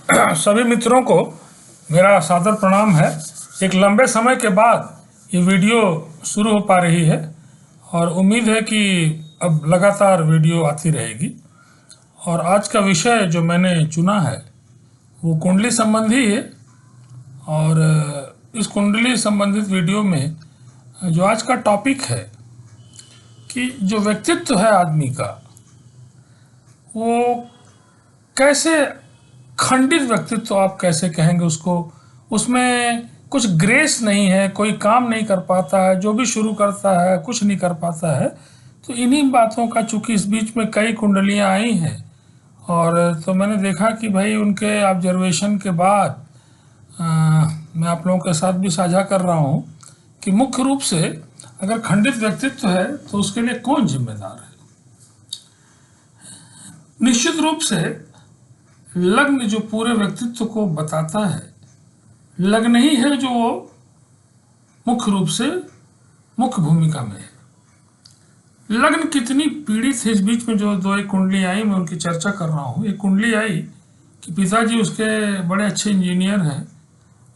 सभी मित्रों को मेरा सादर प्रणाम है। एक लंबे समय के बाद ये वीडियो शुरू हो पा रही है और उम्मीद है कि अब लगातार वीडियो आती रहेगी। और आज का विषय जो मैंने चुना है वो कुंडली संबंधी है। और इस कुंडली संबंधित वीडियो में जो आज का टॉपिक है कि जो व्यक्तित्व है आदमी का वो कैसे खंडित व्यक्तित्व आप कैसे कहेंगे उसको, उसमें कुछ ग्रेस नहीं है, कोई काम नहीं कर पाता है, जो भी शुरू करता है कुछ नहीं कर पाता है। तो इन्हीं बातों का चूँकि इस बीच में कई कुंडलियाँ आई हैं और तो मैंने देखा कि भाई उनके ऑब्जर्वेशन के बाद मैं आप लोगों के साथ भी साझा कर रहा हूँ कि मुख्य रूप से अगर खंडित व्यक्तित्व है तो उसके लिए कौन जिम्मेदार है। निश्चित रूप से लग्न जो पूरे व्यक्तित्व को बताता है, लग्न ही है जो मुख्य रूप से मुख्य भूमिका में है। लग्न कितनी पीड़ित है, इस बीच में जो दो एक कुंडली आई मैं उनकी चर्चा कर रहा हूँ। एक कुंडली आई कि पिताजी उसके बड़े अच्छे इंजीनियर हैं,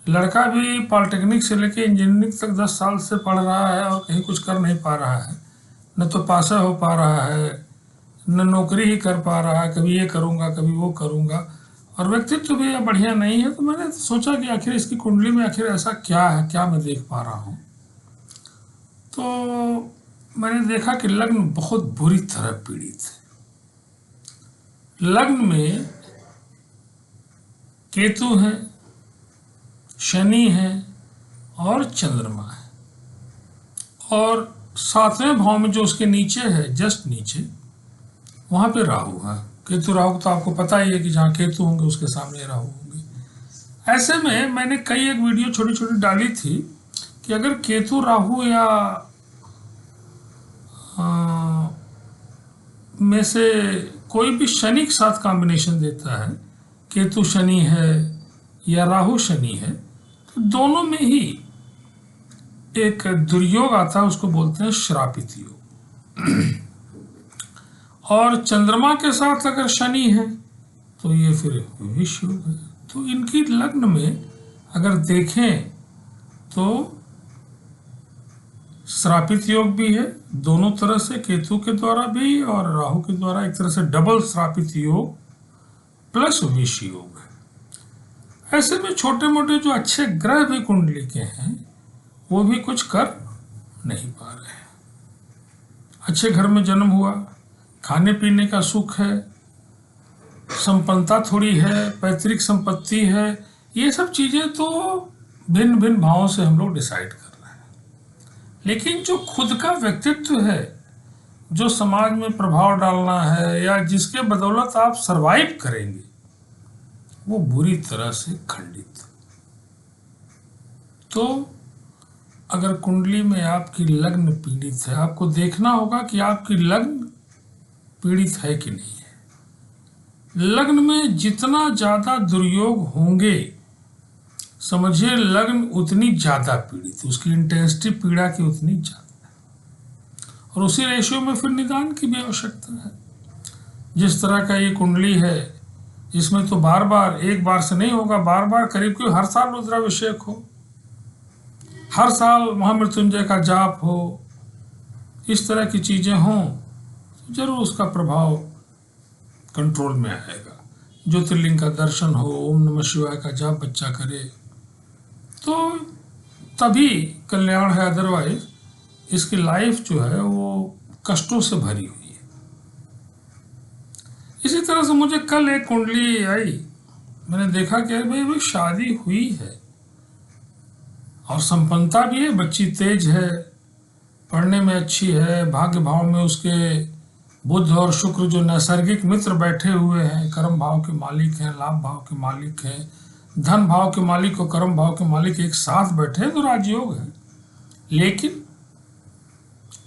लड़का भी पॉलिटेक्निक से लेके इंजीनियरिंग तक 10 साल से पढ़ रहा है और कहीं कुछ कर नहीं पा रहा है, न तो पास हो पा रहा है न नौकरी ही कर पा रहा है, कभी ये करूँगा कभी वो करूँगा, और व्यक्तित्व भी बढ़िया नहीं है। तो मैंने सोचा कि आखिर इसकी कुंडली में आखिर ऐसा क्या है, क्या मैं देख पा रहा हूँ। तो मैंने देखा कि लग्न बहुत बुरी तरह पीड़ित है। लग्न में केतु है, शनि है और चंद्रमा है, और 7वें भाव में जो उसके नीचे है, जस्ट नीचे, वहाँ पे राहु है। केतु राहु तो आपको पता ही है कि जहाँ केतु होंगे उसके सामने राहु होंगे। ऐसे में मैंने कई एक वीडियो छोटी छोटी डाली थी कि अगर केतु राहु या में से कोई भी शनि के साथ कॉम्बिनेशन देता है, केतु शनि है या राहु शनि है, तो दोनों में ही एक दुर्योग आता है, उसको बोलते हैं श्रापित योग। और चंद्रमा के साथ अगर शनि है तो ये फिर विष योग है। तो इनकी लग्न में अगर देखें तो श्रापित योग भी है, दोनों तरह से, केतु के द्वारा भी और राहु के द्वारा, एक तरह से डबल श्रापित योग प्लस विष योग है। ऐसे में छोटे मोटे जो अच्छे ग्रह भी कुंडली के हैं वो भी कुछ कर नहीं पा रहे हैं। अच्छे घर में जन्म हुआ, खाने पीने का सुख है, संपन्नता थोड़ी है, पैतृक संपत्ति है, ये सब चीज़ें तो भिन्न भिन्न भावों से हम लोग डिसाइड कर रहे हैं। लेकिन जो खुद का व्यक्तित्व है, जो समाज में प्रभाव डालना है या जिसके बदौलत आप सरवाइव करेंगे, वो बुरी तरह से खंडित। तो अगर कुंडली में आपकी लग्न पीड़ित है, आपको देखना होगा कि आपकी लग्न पीड़ित है कि नहीं है। लग्न में जितना ज्यादा दुर्योग होंगे, समझिए लग्न उतनी ज्यादा पीड़ित, उसकी इंटेंसिटी पीड़ा की उतनी ज्यादा है। और उसी रेशियो में फिर निदान की भी आवश्यकता है। जिस तरह का ये कुंडली है, इसमें तो बार बार, एक बार से नहीं होगा, बार बार करीब करीब हर साल रुद्राभिषेक हो, हर साल महामृत्युंजय का जाप हो, इस तरह की चीजें हों, जरूर उसका प्रभाव कंट्रोल में आएगा। ज्योतिर्लिंग का दर्शन हो, ओम नमः शिवाय का जाप बच्चा करे तो तभी कल्याण है, अदरवाइज इसकी लाइफ जो है वो कष्टों से भरी हुई है। इसी तरह से मुझे कल एक कुंडली आई, मैंने देखा कि भाई शादी हुई है और संपन्नता भी है, बच्ची तेज है, पढ़ने में अच्छी है, भाग्य भाव में उसके बुध और शुक्र जो नैसर्गिक मित्र बैठे हुए हैं, कर्म भाव के मालिक हैं, लाभ भाव के मालिक हैं, धन भाव के मालिक और कर्म भाव के मालिक एक साथ बैठे हैं, तो राजयोग है। लेकिन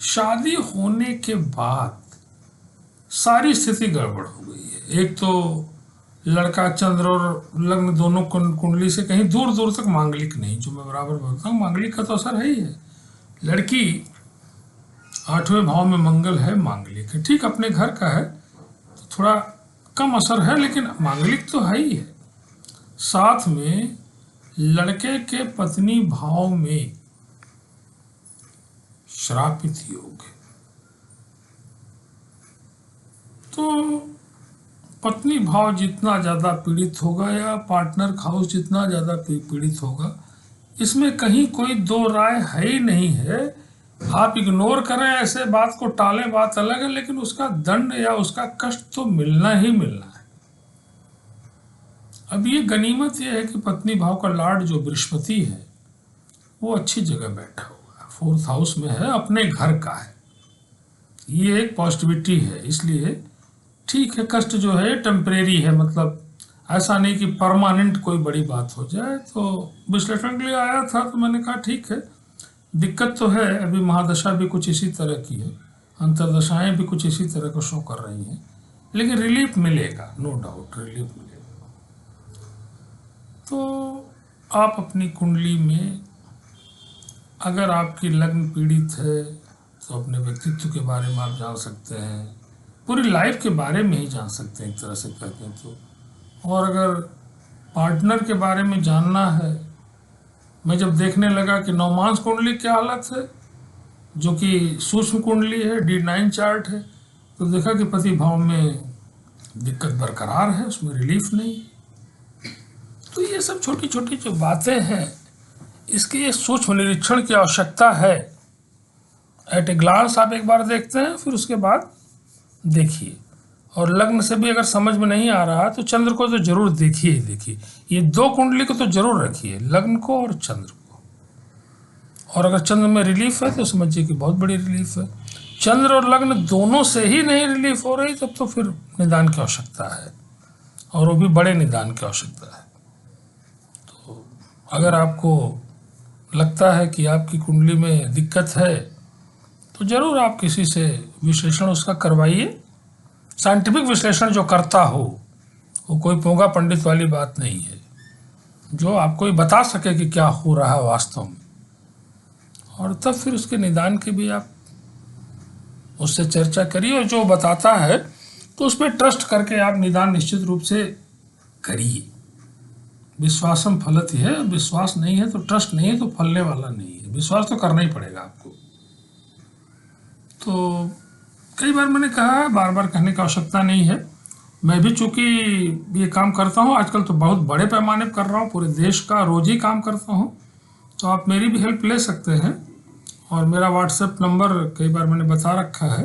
शादी होने के बाद सारी स्थिति गड़बड़ हो गई है। एक तो लड़का चंद्र और लग्न दोनों कुंडली से कहीं दूर दूर तक मांगलिक नहीं, जो मैं बराबर बोलता हूँ, मांगलिक का तो असर है ही है। लड़की 8वें भाव में मंगल है, मांगलिक है, ठीक अपने घर का है तो थोड़ा कम असर है, लेकिन मांगलिक तो है ही है। साथ में लड़के के पत्नी भाव में श्रापित योग है। तो पत्नी भाव जितना ज़्यादा पीड़ित होगा या पार्टनर हाउस जितना ज़्यादा पीड़ित होगा, इसमें कहीं कोई दो राय है ही नहीं है। आप इग्नोर करें, ऐसे बात को टालें, बात अलग है, लेकिन उसका दंड या उसका कष्ट तो मिलना ही मिलना है। अब ये गनीमत ये है कि पत्नी भाव का लॉर्ड जो बृहस्पति है वो अच्छी जगह बैठा हुआ है, 4th हाउस में है, अपने घर का है। ये एक पॉजिटिविटी है, इसलिए ठीक है। कष्ट जो है टेम्परेरी है, मतलब ऐसा नहीं कि परमानेंट कोई बड़ी बात हो जाए। तो विश्लेषण के लिए आया था तो मैंने कहा ठीक है, दिक्कत तो है, अभी महादशा भी कुछ इसी तरह की है, अंतरदशाएं भी कुछ इसी तरह का शो कर रही हैं, लेकिन रिलीफ मिलेगा, नो डाउट रिलीफ मिलेगा। तो आप अपनी कुंडली में अगर आपकी लग्न पीड़ित है तो अपने व्यक्तित्व के बारे में आप जान सकते हैं, पूरी लाइफ के बारे में ही जान सकते हैं एक तरह से कहते हैं तो। और अगर पार्टनर के बारे में जानना है, मैं जब देखने लगा कि नवमांस कुंडली क्या हालत है, जो कि सूक्ष्म कुंडली है, D9 चार्ट है, तो देखा कि पति भाव में दिक्कत बरकरार है, उसमें रिलीफ नहीं। तो ये सब छोटी छोटी जो बातें हैं, इसके ये सूक्ष्म निरीक्षण की आवश्यकता है। एट ए ग्लांस आप एक बार देखते हैं, फिर उसके बाद देखिए। और लग्न से भी अगर समझ में नहीं आ रहा तो चंद्र को तो जरूर देखिए। ये दो कुंडली को तो जरूर रखिए, लग्न को और चंद्र को। और अगर चंद्र में रिलीफ है तो समझिए कि बहुत बड़ी रिलीफ है। चंद्र और लग्न दोनों से ही नहीं रिलीफ हो रही, तब तो फिर निदान की आवश्यकता है, और वो भी बड़े निदान की आवश्यकता है। तो अगर आपको लगता है कि आपकी कुंडली में दिक्कत है तो जरूर आप किसी से विश्लेषण उसका करवाइए। साइंटिफिक विश्लेषण जो करता हो, वो कोई पोंगा पंडित वाली बात नहीं है, जो आपको ये बता सके कि क्या हो रहा है वास्तव में, और तब फिर उसके निदान की भी आप उससे चर्चा करिए। और जो बताता है तो उस पर ट्रस्ट करके आप निदान निश्चित रूप से करिए। विश्वासम फलति है, विश्वास नहीं है तो, ट्रस्ट नहीं है तो फलने वाला नहीं है। विश्वास तो करना ही पड़ेगा आपको। तो कई बार मैंने कहा है, बार बार कहने की आवश्यकता नहीं है। मैं भी चूंकि ये काम करता हूँ आजकल, तो बहुत बड़े पैमाने पर कर रहा हूँ, पूरे देश का रोज ही काम करता हूँ, तो आप मेरी भी हेल्प ले सकते हैं। और मेरा व्हाट्सएप नंबर कई बार मैंने बता रखा है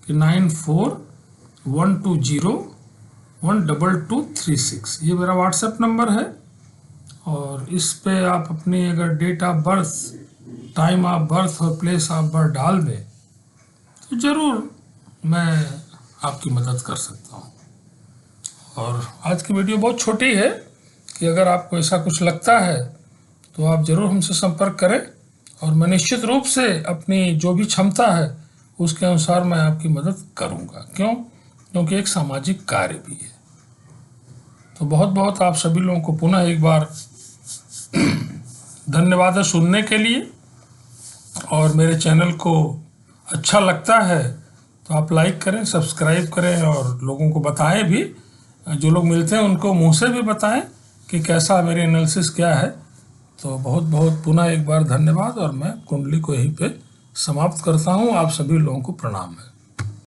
कि 9412012236, ये मेरा व्हाट्सएप नंबर है। और इस पे आप अपनी अगर date of birth, time of birth और प्लेस ऑफ बर्थ डाल दें तो ज़रूर मैं आपकी मदद कर सकता हूँ। और आज की वीडियो बहुत छोटी है कि अगर आपको ऐसा कुछ लगता है तो आप ज़रूर हमसे संपर्क करें, और मैं निश्चित रूप से अपनी जो भी क्षमता है उसके अनुसार मैं आपकी मदद करूँगा। क्योंकि एक सामाजिक कार्य भी है। तो बहुत बहुत आप सभी लोगों को पुनः एक बार धन्यवाद है सुनने के लिए। और मेरे चैनल को अच्छा लगता है तो आप लाइक करें, सब्सक्राइब करें, और लोगों को बताएं भी, जो लोग मिलते हैं उनको मुंह से भी बताएं कि कैसा मेरी एनालिसिस क्या है। तो बहुत बहुत पुनः एक बार धन्यवाद, और मैं कुंडली को यहीं पे समाप्त करता हूँ। आप सभी लोगों को प्रणाम है।